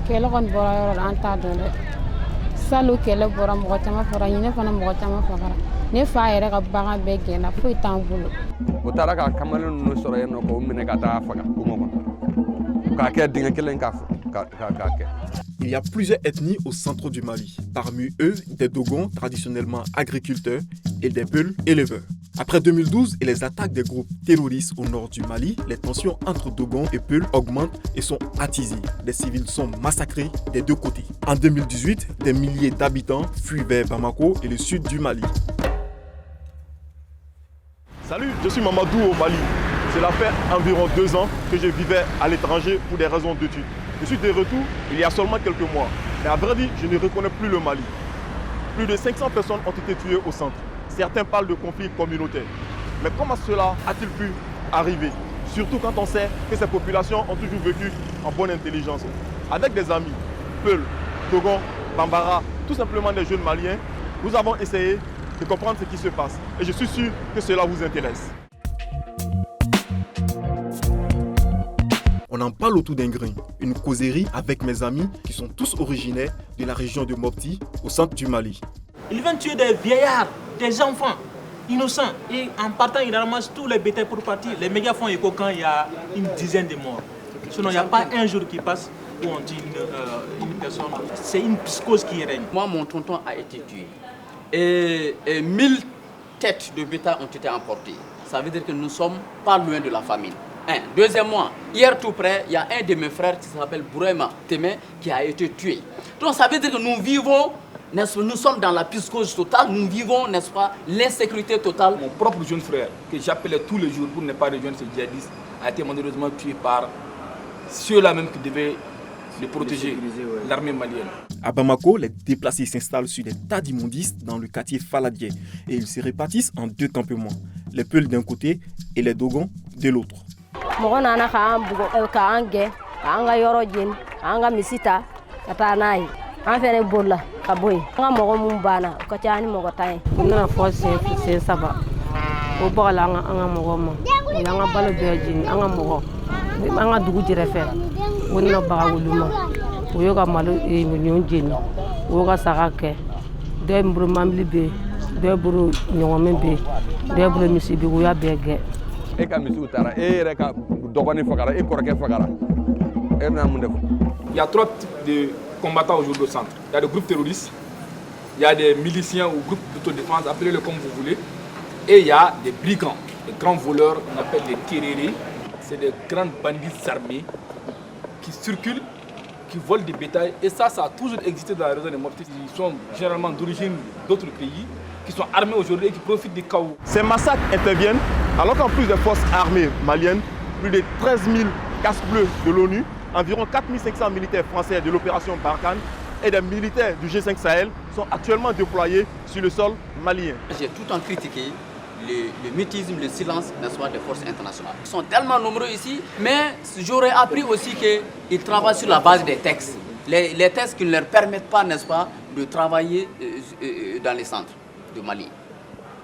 kɛlɛ kɔni bɔra yɔrɔ la an t'a dɔn dɛ salon kɛlɛ bɔra mɔgɔ caman fara ɲinɛ fana mɔgɔ caman fagara ne fa yɛrɛ ka bagan bɛɛ gɛnna foyi t'an bolo o taara ka kamalen ninnu sɔrɔ yen nɔ k'o minɛ ka taa faga kungo kɔnɔ k'a kɛ dingɛ kelen k'a kɛ. Il y a plusieurs ethnies au centre du Mali. Parmi eux, des Dogons, traditionnellement agriculteurs, et des Peuls, éleveurs. Après 2012 et les attaques des groupes terroristes au nord du Mali, les tensions entre Dogons et Peuls augmentent et sont attisées. Des civils sont massacrés des deux côtés. En 2018, des milliers d'habitants fuient vers Bamako et le sud du Mali. Salut, je suis Mamadou au Mali. Cela fait environ 2 ans que je vivais à l'étranger pour des raisons d'études. Je suis de retour il y a seulement quelques mois. Mais à vrai dire, je ne reconnais plus le Mali. Plus de 500 personnes ont été tuées au centre. Certains parlent de conflits communautaires. Mais comment cela a-t-il pu arriver? Surtout quand on sait que ces populations ont toujours vécu en bonne intelligence. Avec des amis, Peuls, Dogons, Bambara, tout simplement des jeunes Maliens, nous avons essayé de comprendre ce qui se passe. Et je suis sûr que cela vous intéresse. On en parle autour d'un grain, une causerie avec mes amis qui sont tous originaires de la région de Mopti, au centre du Mali. Ils viennent tuer des vieillards, des enfants innocents. Et en partant, ils ramassent tous les bétails pour partir. Les médias font écho quand il y a une dizaine de morts. Sinon, il n'y a pas un jour qui passe où on dit une personne. C'est une psychose qui règne. Moi, mon tonton a été tué. Et 1000 têtes de bétail ont été emportées. Ça veut dire que nous ne sommes pas loin de la famine. Deuxièmement, hier tout près, il y a un de mes frères qui s'appelle Bourema Témé qui a été tué. Donc ça veut dire que nous vivons, nous sommes dans la psychose totale, nous vivons, n'est-ce pas, l'insécurité totale. Mon propre jeune frère, que j'appelais tous les jours pour ne pas rejoindre ces djihadistes, a été malheureusement tué par ceux-là même qui devaient le protéger, l'armée malienne. À Bamako, les déplacés s'installent sur des tas d'immondices dans le quartier Faladier et ils se répartissent en 2 campements, les Peuls d'un côté et les Dogons de l'autre. Mɔgɔ nana k'an bugo k'an gɛn k'an ka yɔrɔ jeni k'an ka misi ta ka taa n'a ye an fɛnɛ bolila ka bɔ yen an ka mɔgɔ mun banna o ka ca ni mɔgɔ tan ye. u nana fɔ sen 3 o bɔgɔla an ka mɔgɔ ma o y'an ka balo bɛɛ jeni an ka mɔgɔ an ka dugu jɛrɛfɛ o nana baga wulu ma o y'o ka malo ɲɔ jeni o y'o ka saga kɛ dɔ ye buru mambili bɛ yen dɔ ye buru ɲɔgɔnmɛ bɛ yen dɔ ye buru misi bɛ yen o y'a bɛɛ gɛn. E ka misiw taara e yɛrɛ ka dɔgɔnin fagara e kɔrɔkɛ fagara e bɛna mun de fɔ? Il y a 3 types de combattants aujourd'hui au centre. Il y a des groupes terroristes, il y a des miliciens ou groupes d'autodéfense, appelez-le comme vous voulez, et il y a des brigands, des grands voleurs, on appelle les terrérés. C'est des grands bandits armés qui circulent, qui volent des bétails. Et ça a toujours existé dans la région des Mopti. Ils sont généralement d'origine d'autres pays, qui sont armés aujourd'hui et qui profitent du chaos. Ces massacres interviennent alors qu'en plus des forces armées maliennes, plus de 13 000 casques-bleus de l'ONU, environ 4 500 militaires français de l'opération Barkhane et des militaires du G5 Sahel sont actuellement déployés sur le sol malien. J'ai tout le temps critiqué le mutisme, le silence, n'est-ce pas, des forces internationales. Ils sont tellement nombreux ici, mais j'aurais appris aussi qu'ils travaillent sur la base des textes. Les textes qui ne leur permettent pas, n'est-ce pas, de travailler dans les centres de Mali.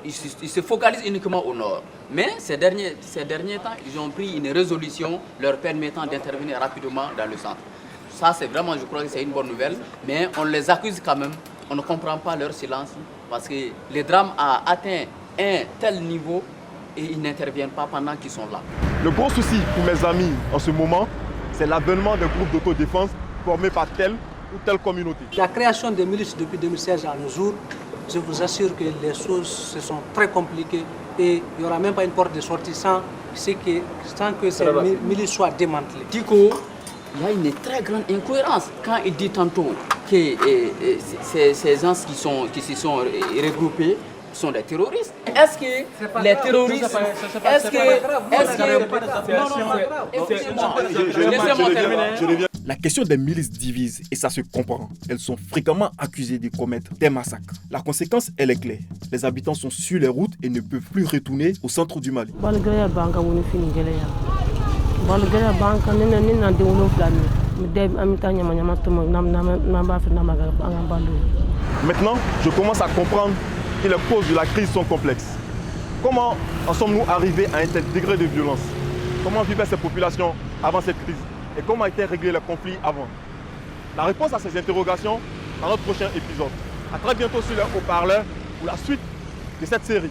Ils se focalisent uniquement au nord. Mais ces derniers temps, ils ont pris une résolution leur permettant d'intervenir rapidement dans le centre. Ça, c'est vraiment, je crois que c'est une bonne nouvelle. Mais on les accuse quand même. On ne comprend pas leur silence parce que le drame a atteint un tel niveau et ils n'interviennent pas pendant qu'ils sont là. Le gros souci pour mes amis en ce moment, c'est l'avènement des groupes d'autodéfense formés par telle ou telle communauté. La création des milices depuis 2016 à nos jours, je vous assure que les choses se sont très compliquées et il n'y aura même pas une porte de sortie sans que ces milices soient démantelées. Tico, il y a une très grande incohérence quand il dit tantôt que ces gens qui se sont regroupés sont des terroristes. Est-ce que les terroristes... La question des milices divise et ça se comprend. Elles sont fréquemment accusées de commettre des massacres. La conséquence, elle est claire. Les habitants sont sur les routes et ne peuvent plus retourner au centre du Mali. Maintenant, je commence à comprendre que les causes de la crise sont complexes. Comment en sommes-nous arrivés à un tel degré de violence? Comment vivaient ces populations avant cette crise? Et comment étaient réglés les conflits avant? la réponse à ces interrogations dans notre prochain épisode. A très bientôt sur le haut-parleur pour la suite de cette série.